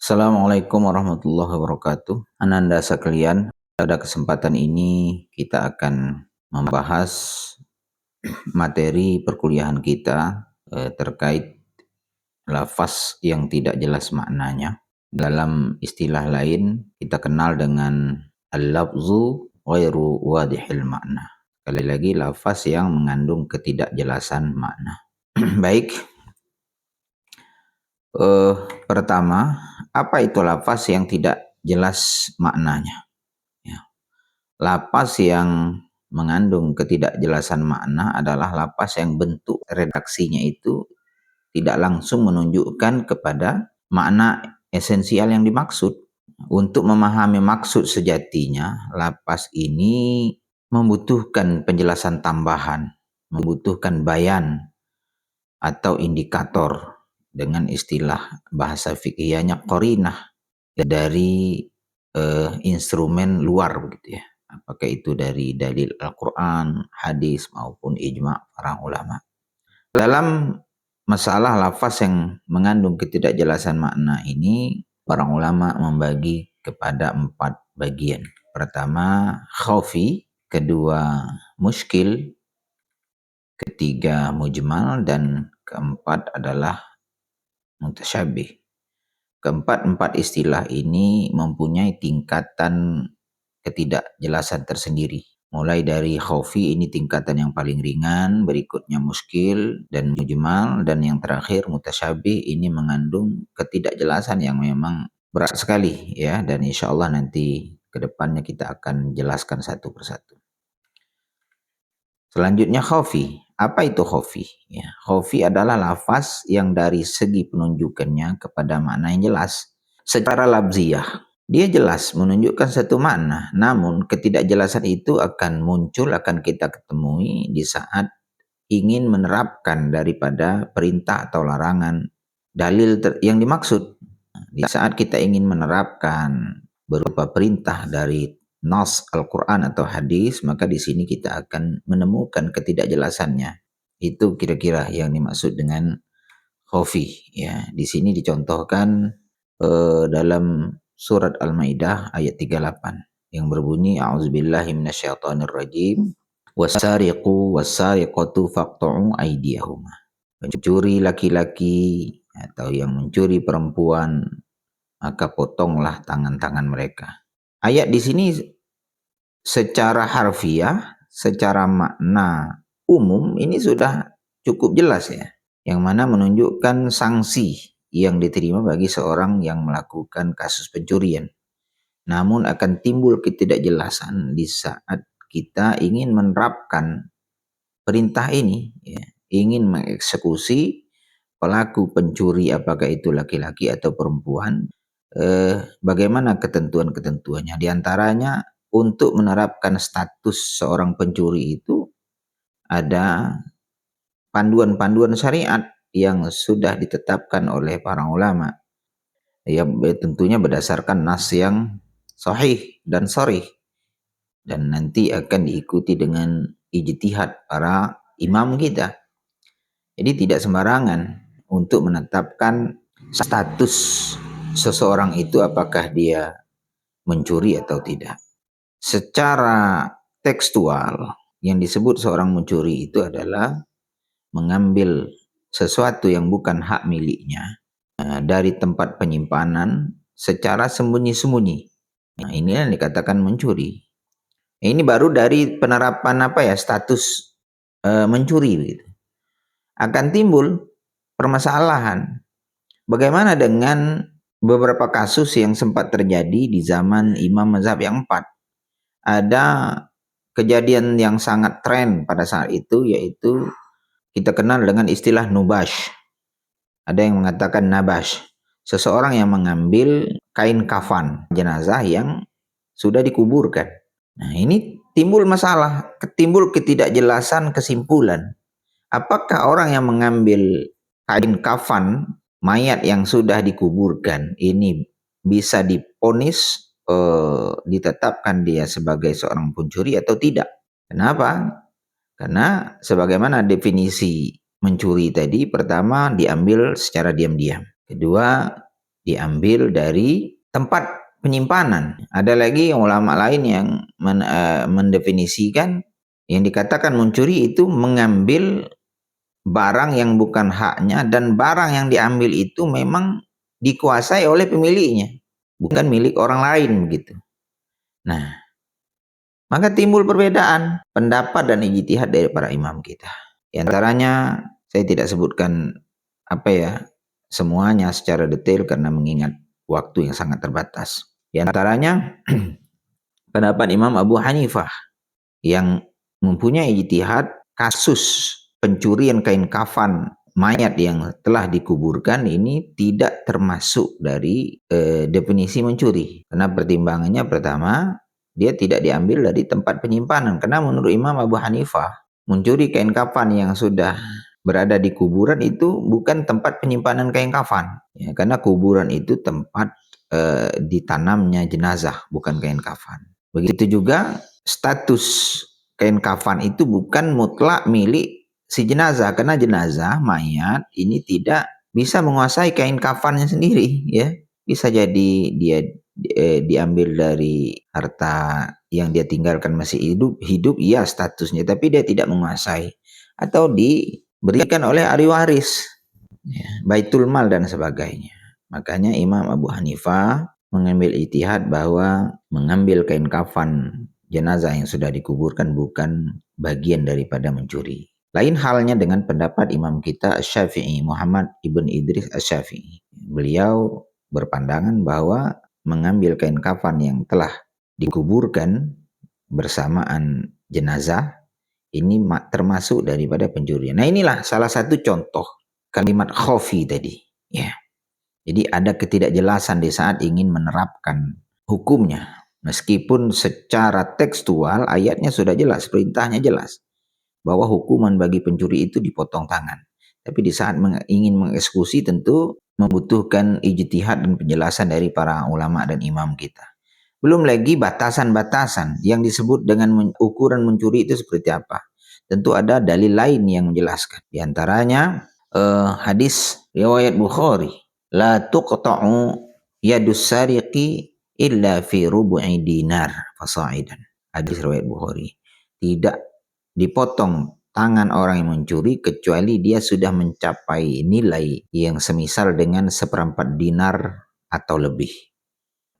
Assalamualaikum warahmatullahi wabarakatuh. Ananda sekalian, pada kesempatan ini kita akan membahas materi perkuliahan kita terkait lafaz yang tidak jelas maknanya. Dalam istilah lain kita kenal dengan al-lafzu ghairu wadihil makna. Sekali lagi, lafaz yang mengandung ketidakjelasan makna. Baik, pertama, apa itu lafaz yang tidak jelas maknanya? Ya. Lafaz yang mengandung ketidakjelasan makna adalah lafaz yang bentuk redaksinya itu tidak langsung menunjukkan kepada makna esensial yang dimaksud. Untuk memahami maksud sejatinya, lafaz ini membutuhkan penjelasan tambahan, membutuhkan bayan atau indikator, dengan istilah bahasa fikihnya qarinah, dari instrumen luar begitu ya. Apakah itu dari dalil Al-Quran, hadis maupun ijma' para ulama. Dalam masalah lafaz yang mengandung ketidakjelasan makna ini, para ulama membagi kepada 4 bagian. Pertama, khafi, kedua muskil, ketiga mujmal, dan keempat adalah mutasyabih. Keempat istilah ini mempunyai tingkatan ketidakjelasan tersendiri. Mulai dari khafi, ini tingkatan yang paling ringan, berikutnya muskil dan mujmal, dan yang terakhir mutasyabih, ini mengandung ketidakjelasan yang memang berat sekali ya, dan insya Allah nanti ke depannya kita akan jelaskan satu persatu. Selanjutnya khafi. Apa itu khafi? Ya, khafi adalah lafaz yang dari segi penunjukannya kepada makna yang jelas secara labziyah. Dia jelas menunjukkan satu makna, namun ketidakjelasan itu akan muncul, akan kita ketemui di saat ingin menerapkan daripada perintah atau larangan dalil yang dimaksud. Di saat kita ingin menerapkan berupa perintah dari nas Al-Quran atau hadis, maka di sini kita akan menemukan ketidakjelasannya. Itu kira-kira yang dimaksud dengan khafi. Ya, di sini dicontohkan dalam surat Al-Maidah ayat 38 yang berbunyi a'udzubillahi minasyaitonirrajim wasariqu wasariqatu faqta'u aydiyahuma. Pencuri laki-laki atau yang mencuri perempuan, maka potonglah tangan-tangan mereka. Ayat di sini secara harfiah, secara makna umum ini sudah cukup jelas ya, yang mana menunjukkan sanksi yang diterima bagi seorang yang melakukan kasus pencurian. Namun akan timbul ketidakjelasan di saat kita ingin menerapkan perintah ini ya, ingin mengeksekusi pelaku pencuri, apakah itu laki-laki atau perempuan. Bagaimana ketentuan-ketentuannya? Di antaranya untuk menerapkan status seorang pencuri itu ada panduan-panduan syariat yang sudah ditetapkan oleh para ulama. Ya, tentunya berdasarkan nas yang sahih dan sharih, dan nanti akan diikuti dengan ijtihad para imam kita. Jadi tidak sembarangan untuk menetapkan status seseorang itu apakah dia mencuri atau tidak. Secara tekstual, yang disebut seorang mencuri itu adalah mengambil sesuatu yang bukan hak miliknya dari tempat penyimpanan secara sembunyi-sembunyi. Nah, ini yang dikatakan mencuri. Ini baru dari penerapan status mencuri gitu. Akan timbul permasalahan. Bagaimana dengan beberapa kasus yang sempat terjadi di zaman Imam Mazhab yang 4? Ada kejadian yang sangat tren pada saat itu, yaitu kita kenal dengan istilah nubash. Ada yang mengatakan nabash. Seseorang yang mengambil kain kafan jenazah yang sudah dikuburkan. Nah, ini timbul masalah, timbul ketidakjelasan kesimpulan. Apakah orang yang mengambil kain kafan mayat yang sudah dikuburkan ini bisa diponis ditetapkan dia sebagai seorang pencuri atau tidak? Kenapa? Karena sebagaimana definisi mencuri tadi, pertama diambil secara diam-diam. Kedua, diambil dari tempat penyimpanan. Ada lagi ulama lain yang mendefinisikan yang dikatakan mencuri itu mengambil barang yang bukan haknya, dan barang yang diambil itu memang dikuasai oleh pemiliknya, bukan milik orang lain begitu. Nah, maka timbul perbedaan pendapat dan ijtihad dari para imam kita. Di antaranya saya tidak sebutkan semuanya secara detail karena mengingat waktu yang sangat terbatas. Di antaranya pendapat Imam Abu Hanifah yang mempunyai ijtihad kasus pencurian kain kafan mayat yang telah dikuburkan ini tidak termasuk dari definisi mencuri. Karena pertimbangannya pertama, dia tidak diambil dari tempat penyimpanan. Karena menurut Imam Abu Hanifah, mencuri kain kafan yang sudah berada di kuburan itu bukan tempat penyimpanan kain kafan. Ya, karena kuburan itu tempat ditanamnya jenazah, bukan kain kafan. Begitu juga status kain kafan itu bukan mutlak milik si jenazah, karena jenazah mayat ini tidak bisa menguasai kain kafannya sendiri, ya. Bisa jadi dia diambil dari harta yang dia tinggalkan masih hidup ya statusnya, tapi dia tidak menguasai, atau diberikan oleh ahli waris, ya, baitul mal dan sebagainya. Makanya Imam Abu Hanifah mengambil ijtihad bahwa mengambil kain kafan jenazah yang sudah dikuburkan bukan bagian daripada mencuri. Lain halnya dengan pendapat imam kita Asy-Syafi'i, Muhammad ibn Idris Asy-Syafi'i. Beliau berpandangan bahwa mengambil kain kafan yang telah dikuburkan bersamaan jenazah ini termasuk daripada pencurian. Nah, inilah salah satu contoh kalimat khofi tadi, ya. Jadi ada ketidakjelasan di saat ingin menerapkan hukumnya. Meskipun secara tekstual ayatnya sudah jelas, perintahnya jelas, bahwa hukuman bagi pencuri itu dipotong tangan. Tapi di saat ingin mengeksekusi tentu membutuhkan ijtihad dan penjelasan dari para ulama dan imam kita. Belum lagi batasan-batasan yang disebut dengan ukuran mencuri itu seperti apa. Tentu ada dalil lain yang menjelaskan. Di antaranya hadis riwayat Bukhari, la tuqta'u yadus sariqi illa fi rubu'i dinar fasa'idan. Hadis riwayat Bukhari. Tidak dipotong tangan orang yang mencuri kecuali dia sudah mencapai nilai yang semisal dengan 1/4 dinar atau lebih.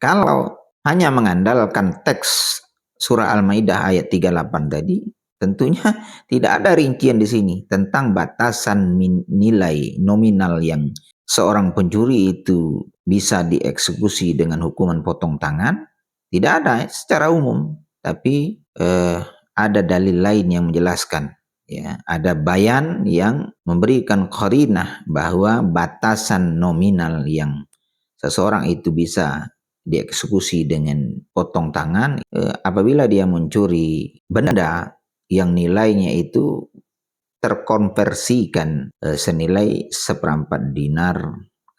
Kalau hanya mengandalkan teks surah Al-Maidah ayat 38 tadi, tentunya tidak ada rincian di sini tentang batasan nilai nominal yang seorang pencuri itu bisa dieksekusi dengan hukuman potong tangan. Tidak ada secara umum, tapi ada dalil lain yang menjelaskan. Ya, ada bayan yang memberikan qarinah bahwa batasan nominal yang seseorang itu bisa dieksekusi dengan potong tangan apabila dia mencuri benda yang nilainya itu terkonversikan senilai 1/4 dinar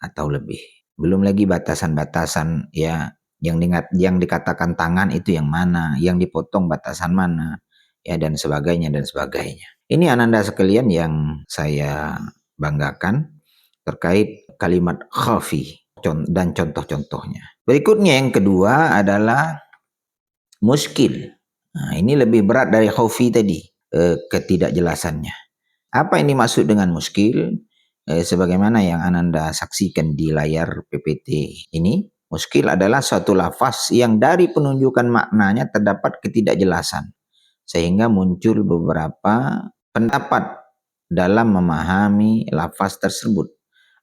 atau lebih. Belum lagi batasan-batasan, ya, yang dikatakan tangan itu yang mana, yang dipotong batasan mana, ya, dan sebagainya dan sebagainya. Ini ananda sekalian yang saya banggakan terkait kalimat khafi dan contoh-contohnya. Berikutnya yang kedua adalah muskil. Nah, ini lebih berat dari khafi tadi, ketidakjelasannya. Apa yang dimaksud dengan muskil? Sebagaimana yang Ananda saksikan di layar PPT ini, muskil adalah suatu lafaz yang dari penunjukan maknanya terdapat ketidakjelasan, sehingga muncul beberapa pendapat dalam memahami lafaz tersebut.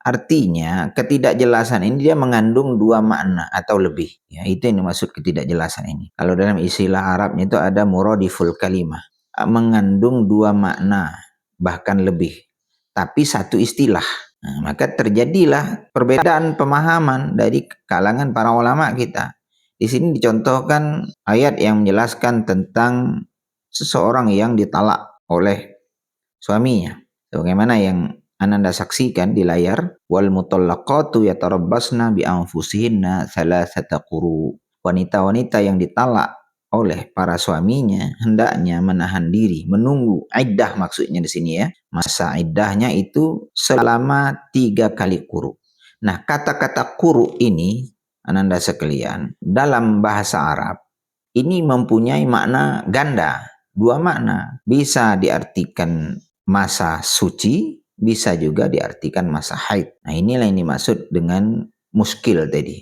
Artinya ketidakjelasan ini dia mengandung 2 makna atau lebih. Ya, itu yang dimaksud ketidakjelasan ini. Kalau dalam istilah Arabnya itu ada muradiful kalimah, mengandung 2 makna bahkan lebih, tapi satu istilah. Nah, maka terjadilah perbedaan pemahaman dari kalangan para ulama kita. Di sini dicontohkan ayat yang menjelaskan tentang seseorang yang ditalak oleh suaminya. Sebagaimana yang Ananda saksikan di layar, wal mutallaqatu yatarabbasna bi anfusihinna thalathata quru. Wanita-wanita yang ditalak oleh para suaminya hendaknya menahan diri, menunggu iddah maksudnya di sini, ya. Masa iddahnya itu selama 3 kali quru. Nah, kata-kata quru ini, ananda sekalian, dalam bahasa Arab, ini mempunyai makna ganda, dua makna. Bisa diartikan masa suci, bisa juga diartikan masa haid. Nah, inilah yang dimaksud dengan muskil tadi.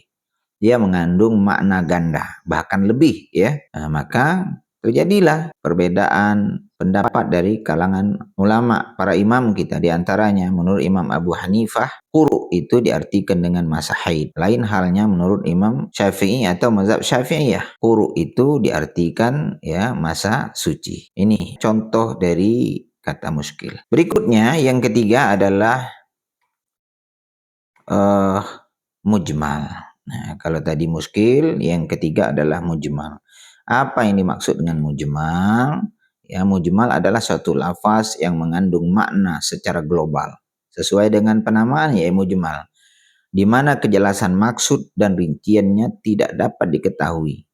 Dia mengandung makna ganda, bahkan lebih ya. Nah, maka terjadilah perbedaan pendapat dari kalangan ulama, para imam kita. Di antaranya menurut Imam Abu Hanifah, quru itu diartikan dengan masa haid. Lain halnya menurut Imam Syafi'i atau mazhab Syafi'iyah. Quru itu diartikan ya masa suci. Ini contoh dari kata muskil. Berikutnya yang ketiga adalah uh, mujmal. Nah, kalau tadi muskil, yang ketiga adalah mujmal. Apa yang dimaksud dengan mujmal? Ya, mujmal adalah suatu lafaz yang mengandung makna secara global. Sesuai dengan penamaan ya mujmal, di mana kejelasan maksud dan rinciannya tidak dapat diketahui.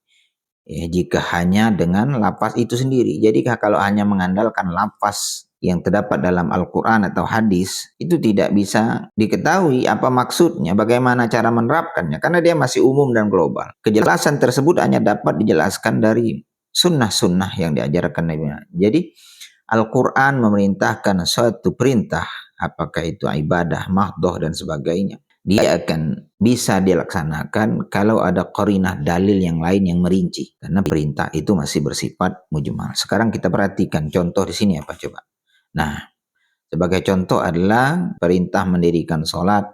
Ya, jika hanya dengan lafaz itu sendiri. Jadi kalau hanya mengandalkan lafaz yang terdapat dalam Al-Quran atau hadis, itu tidak bisa diketahui apa maksudnya, bagaimana cara menerapkannya, karena dia masih umum dan global. Kejelasan tersebut hanya dapat dijelaskan dari sunnah-sunnah yang diajarkan Nabi. Jadi Al-Quran memerintahkan suatu perintah, apakah itu ibadah, mahdoh, dan sebagainya. Dia akan bisa dilaksanakan kalau ada qarinah dalil yang lain yang merinci. Karena perintah itu masih bersifat mujmal. Sekarang kita perhatikan contoh di sini apa coba. Nah, sebagai contoh adalah perintah mendirikan sholat,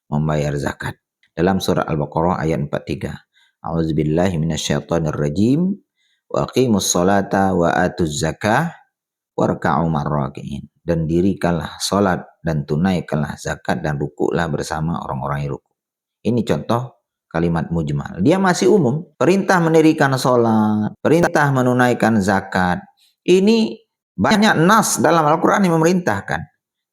membayar zakat. Dalam surah Al-Baqarah ayat 43. A'udzubillahi minasyaitonirrajim. Wa aqimus sholata wa atuz zakah warka'u marraki'in. Dan dirikanlah sholat dan tunaikanlah zakat dan rukuklah bersama orang-orang yang ruku. Ini contoh kalimat mujmal. Dia masih umum. Perintah mendirikan sholat, perintah menunaikan zakat. Ini banyak nas dalam Al-Quran yang memerintahkan.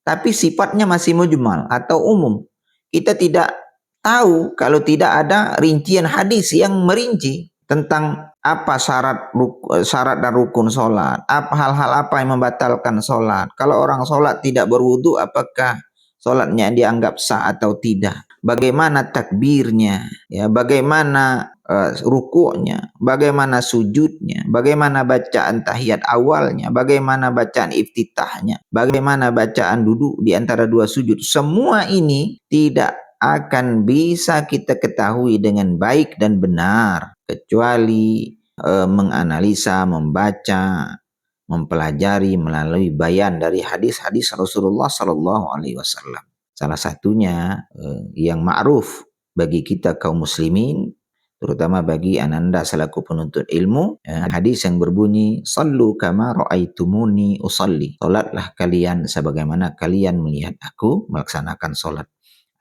Tapi sifatnya masih mujmal atau umum. Kita tidak tahu kalau tidak ada rincian hadis yang merinci tentang apa syarat dan rukun sholat, apa hal-hal apa yang membatalkan sholat. Kalau orang sholat tidak berwudu, apakah sholatnya dianggap sah atau tidak? Bagaimana takbirnya? Ya, bagaimana rukuknya? Bagaimana sujudnya? Bagaimana bacaan tahiyat awalnya? Bagaimana bacaan iftitahnya? Bagaimana bacaan duduk di antara dua sujud? Semua ini tidak akan bisa kita ketahui dengan baik dan benar kecuali menganalisa, membaca, mempelajari melalui bayan dari hadis-hadis Rasulullah Sallallahu Alaihi Wasallam. Salah satunya yang ma'ruf bagi kita kaum muslimin, terutama bagi ananda selaku penuntut ilmu, hadis yang berbunyi sallu kama ra'aitumuni usalli. Salatlah kalian sebagaimana kalian melihat aku melaksanakan salat.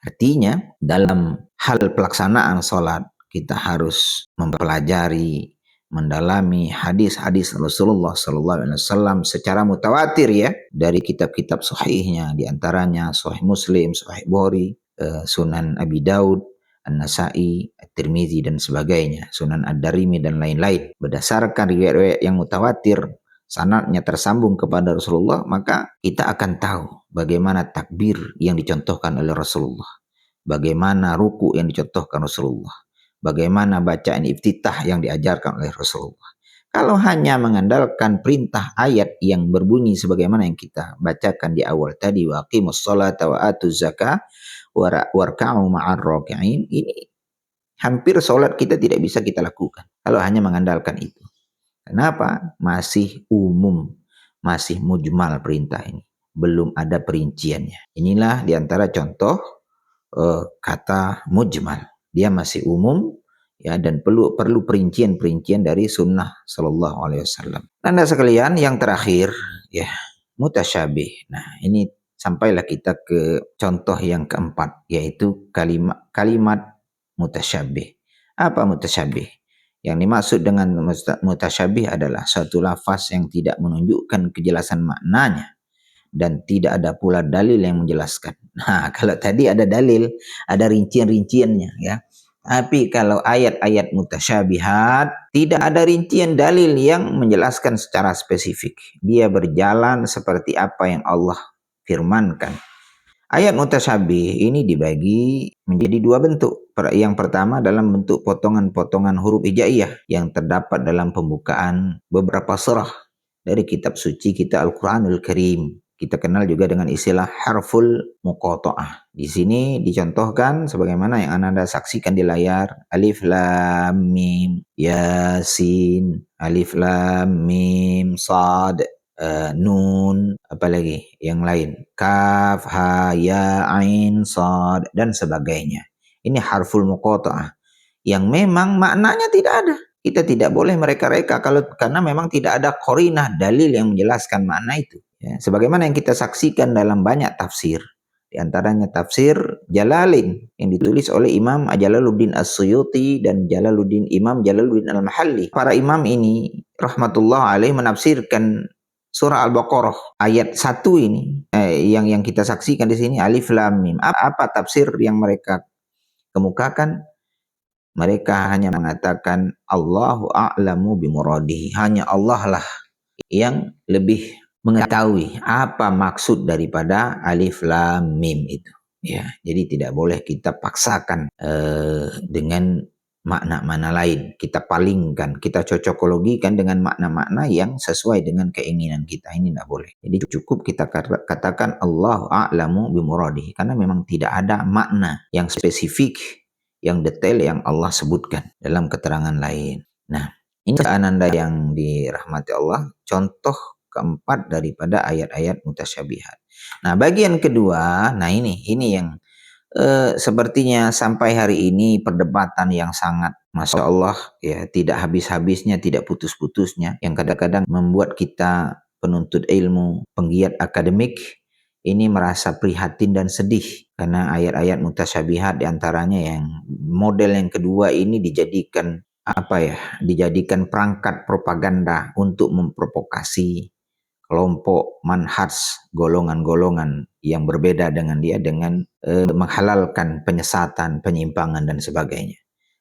Artinya dalam hal pelaksanaan sholat kita harus mempelajari, mendalami hadis-hadis Rasulullah SAW secara mutawatir ya dari kitab-kitab sahihnya, diantaranya Sahih Muslim, Sahih Bukhari, Sunan Abi Daud, An-Nasai, At-Tirmizi dan sebagainya, Sunan Ad-Darimi dan lain-lain. Berdasarkan riwayat-riwayat yang mutawatir, sanadnya tersambung kepada Rasulullah, maka kita akan tahu bagaimana takbir yang dicontohkan oleh Rasulullah, bagaimana ruku yang dicontohkan Rasulullah, bagaimana bacaan iftitah yang diajarkan oleh Rasulullah. Kalau hanya mengandalkan perintah ayat yang berbunyi sebagaimana yang kita bacakan di awal tadi, wa aqimus sholata wa atuz zakah warka'u ma'ar raki'in, ini hampir sholat kita tidak bisa kita lakukan kalau hanya mengandalkan itu. Kenapa? Masih umum, masih mujmal perintah ini, belum ada perinciannya. Inilah diantara contoh kata mujmal. Dia masih umum ya dan perlu perincian-perincian dari sunnah sallallahu alaihi wasallam. Anda sekalian, yang terakhir ya mutasyabih. Nah, ini sampailah kita ke contoh yang keempat, yaitu kalimat mutasyabih. Apa mutasyabih? Yang dimaksud dengan mutasyabih adalah suatu lafaz yang tidak menunjukkan kejelasan maknanya dan tidak ada pula dalil yang menjelaskan. Nah, kalau tadi ada dalil, ada rincian-rinciannya ya. Tapi kalau ayat-ayat mutasyabihat, tidak ada rincian dalil yang menjelaskan secara spesifik. Dia berjalan seperti apa yang Allah firmankan. Ayat mutasyabih ini dibagi menjadi dua bentuk. Yang pertama dalam bentuk potongan-potongan huruf hijaiyah yang terdapat dalam pembukaan beberapa surah dari kitab suci kita Al-Quranul Karim. Kita kenal juga dengan istilah harful muqata'ah. Di sini dicontohkan sebagaimana yang Anda saksikan di layar. Alif lam mim yasin, alif lam mim sad, nun, apalagi yang lain, kaf, ha, ya, ain, sad, dan sebagainya. Ini harful muqata'ah yang memang maknanya tidak ada. Kita tidak boleh mereka-reka karena memang tidak ada qarinah dalil yang menjelaskan makna itu. Ya, sebagaimana yang kita saksikan dalam banyak tafsir. Di antaranya tafsir Jalalain yang ditulis oleh Imam Jalaluddin As-Suyuti dan Imam Jalaluddin Al-Mahalli. Para imam ini rahmatullah alaih menafsirkan surah Al-Baqarah ayat 1 ini yang kita saksikan di sini alif lam mim. Apa tafsir yang mereka kemukakan? Mereka hanya mengatakan Allahu a'lamu bimuradihi. Hanya Allah lah yang lebih mengetahui apa maksud daripada alif lam mim itu. Ya, jadi tidak boleh kita paksakan dengan makna-makna lain. Kita palingkan, kita cocokologikan dengan makna-makna yang sesuai dengan keinginan kita. Ini tidak boleh. Jadi cukup kita katakan Allahu a'lamu bimuradihi karena memang tidak ada makna yang spesifik, yang detail yang Allah sebutkan dalam keterangan lain. Nah, ini ananda yang dirahmati Allah, contoh keempat daripada ayat-ayat mutasyabihat. Nah, bagian kedua, nah ini yang sepertinya sampai hari ini perdebatan yang sangat Masya Allah ya, tidak habis-habisnya, tidak putus-putusnya, yang kadang-kadang membuat kita penuntut ilmu, penggiat akademik ini merasa prihatin dan sedih karena ayat-ayat mutasyabihat diantaranya yang model yang kedua ini dijadikan dijadikan perangkat propaganda untuk memprovokasi kelompok manhaj golongan-golongan yang berbeda dengan dia dengan menghalalkan penyesatan, penyimpangan dan sebagainya.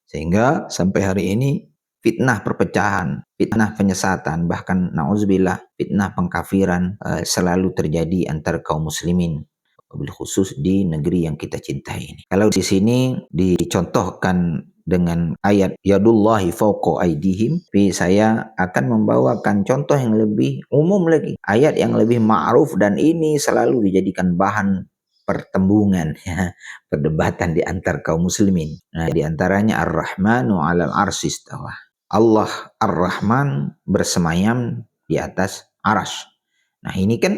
Sehingga sampai hari ini fitnah perpecahan, fitnah penyesatan, bahkan na'udzubillah fitnah pengkafiran selalu terjadi antar kaum muslimin, khusus di negeri yang kita cintai ini. Kalau di sini dicontohkan dengan ayat yadullahi fawqa aydihim, tapi saya akan membawakan contoh yang lebih umum lagi, ayat yang lebih ma'ruf dan ini selalu dijadikan bahan pertembungan ya, perdebatan di antar kaum muslimin. Nah, di antaranya Ar-Rahmanu 'alal 'arsy istawa. Allah Ar-Rahman bersemayam di atas arsy. Nah, ini kan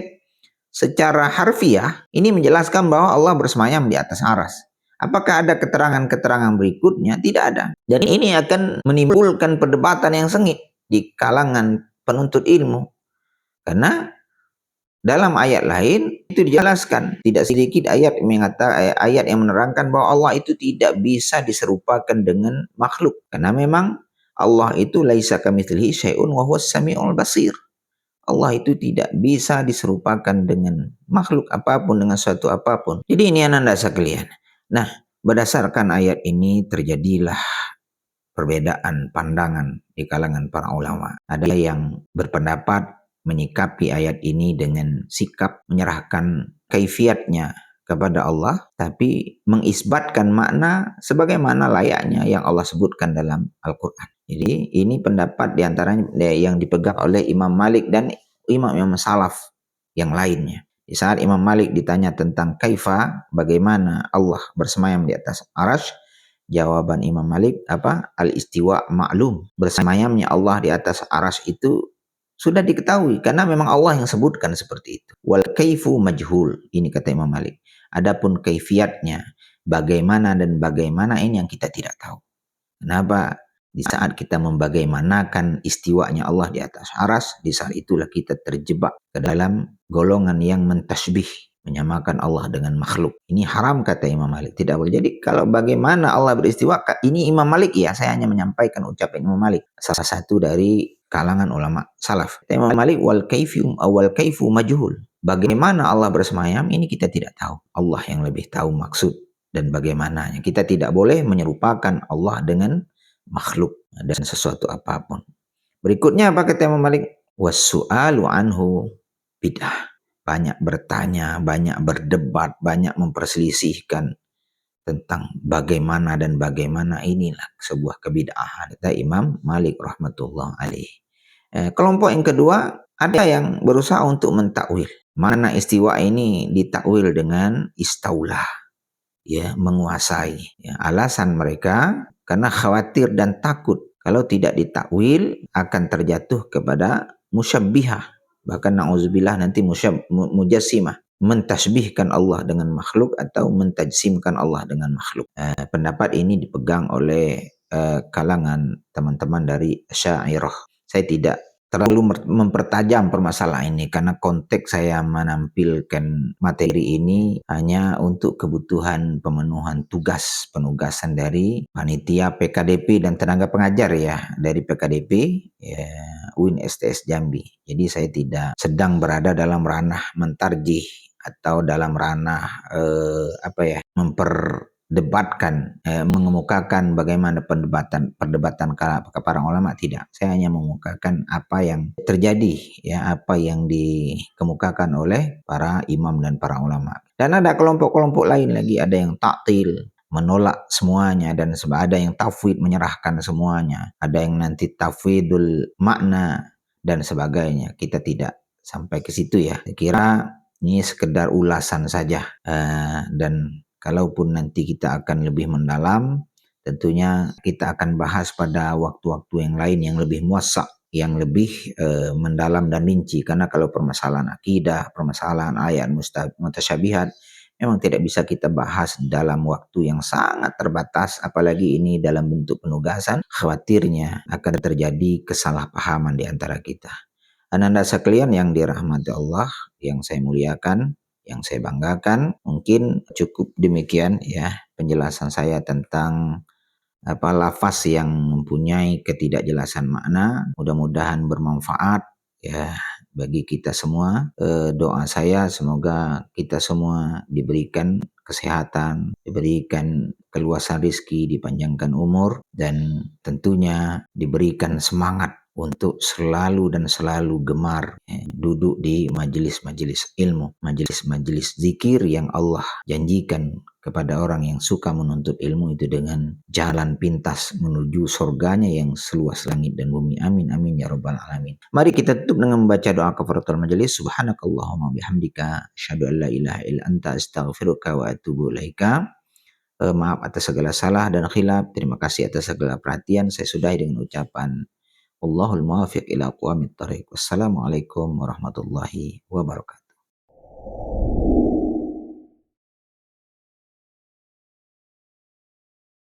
secara harfiah ini menjelaskan bahwa Allah bersemayam di atas arsy. Apakah ada keterangan-keterangan berikutnya? Tidak ada. Dan ini akan menimbulkan perdebatan yang sengit di kalangan penuntut ilmu. Karena dalam ayat lain itu dijelaskan, tidak sedikit ayat yang menerangkan bahwa Allah itu tidak bisa diserupakan dengan makhluk. Karena memang Allah itu laisa kamitslihi syai'un wa huwas samiul basir. Allah itu tidak bisa diserupakan dengan makhluk apapun, dengan suatu apapun. Jadi ini anda sekalian. Nah, berdasarkan ayat ini terjadilah perbedaan pandangan di kalangan para ulama. Ada yang berpendapat menyikapi ayat ini dengan sikap menyerahkan kaifiatnya kepada Allah, tapi mengisbatkan makna sebagaimana layaknya yang Allah sebutkan dalam Al-Quran. Jadi ini pendapat diantaranya yang dipegang oleh Imam Malik dan imam-imam salaf yang lainnya. Di saat Imam Malik ditanya tentang kaifa, bagaimana Allah bersemayam di atas arsy, jawaban Imam Malik al-istiwa ma'lum. Bersemayamnya Allah di atas arsy itu sudah diketahui karena memang Allah yang sebutkan seperti itu. Wal kaifu majhul. Ini kata Imam Malik. Adapun kaifiatnya bagaimana ini yang kita tidak tahu. Kenapa? Di saat kita membagaimanakan istiwanya Allah di atas arsy, di saat itulah kita terjebak ke dalam golongan yang mentasbih, menyamakan Allah dengan makhluk. Ini haram kata Imam Malik, tidak boleh. Jadi kalau bagaimana Allah beristiwa, ini Imam Malik ya, saya hanya menyampaikan ucapan Imam Malik, salah satu dari kalangan ulama salaf. Imam Malik wal kaifu majhul. Bagaimana Allah bersemayam ini kita tidak tahu. Allah yang lebih tahu maksud dan bagaimananya. Kita tidak boleh menyerupakan Allah dengan makhluk dan sesuatu apapun. Berikutnya apa kata Imam Malik? Wassu'alu anhu bid'ah. banyak bertanya, banyak berdebat, banyak memperselisihkan tentang bagaimana dan bagaimana, inilah sebuah kebid'ahan. Kata Imam Malik rahmatullah alaih. Kelompok yang kedua, ada yang berusaha untuk mentakwil. Mana istiwa ini ditakwil dengan istaulah, ya, menguasai. Ya, alasan mereka karena khawatir dan takut kalau tidak ditakwil akan terjatuh kepada musyabbihah. Bahkan na'udzubillah nanti mujassimah, mentasbihkan Allah dengan makhluk atau mentajsimkan Allah dengan makhluk. Pendapat ini dipegang oleh kalangan teman-teman dari Asy'ariyah. Saya tidak terlalu mempertajam permasalahan ini karena konteks saya menampilkan materi ini hanya untuk kebutuhan pemenuhan tugas penugasan dari panitia PKDP dan tenaga pengajar, ya, dari PKDP, ya, UIN STS Jambi. Jadi saya tidak sedang berada dalam ranah mentarjih atau dalam ranah memperdebatkan, mengemukakan bagaimana perdebatan para ulama. Tidak, saya hanya mengemukakan apa yang terjadi, ya, apa yang dikemukakan oleh para imam dan para ulama. Dan ada kelompok-kelompok lain lagi, ada yang taktil, menolak semuanya, dan ada yang tafwid, menyerahkan semuanya, ada yang nanti tafwidul makna dan sebagainya. Kita tidak sampai ke situ, ya. Saya kira ini sekedar ulasan saja, dan kalaupun nanti kita akan lebih mendalam, tentunya kita akan bahas pada waktu-waktu yang lain yang lebih muassa', yang lebih mendalam dan rinci. Karena kalau permasalahan akidah, permasalahan ayat mutasyabihat, memang tidak bisa kita bahas dalam waktu yang sangat terbatas, apalagi ini dalam bentuk penugasan. Khawatirnya akan terjadi kesalahpahaman di antara kita. Ananda sekalian yang dirahmati Allah, yang saya muliakan, yang saya banggakan, mungkin cukup demikian, ya, penjelasan saya tentang lafaz yang mempunyai ketidakjelasan makna. Mudah-mudahan bermanfaat, ya, bagi kita semua. Doa saya semoga kita semua diberikan kesehatan, diberikan keluasan rezeki, dipanjangkan umur, dan tentunya diberikan semangat untuk selalu dan selalu gemar, duduk di majelis-majelis ilmu, majelis-majelis zikir yang Allah janjikan kepada orang yang suka menuntut ilmu itu dengan jalan pintas menuju surganya yang seluas langit dan bumi. Amin amin ya rabbal alamin. Mari kita tutup dengan membaca doa kafaratul majelis. Subhanakallahumma bihamdika asyhadu an la ilaha illa anta astaghfiruka wa atubu ilaika. Maaf atas segala salah dan khilaf. Terima kasih atas segala perhatian. Saya sudahi dengan ucapan Allahul muwaffiq ila aqwamit thariq. Wassalamualaikum warahmatullahi wabarakatuh.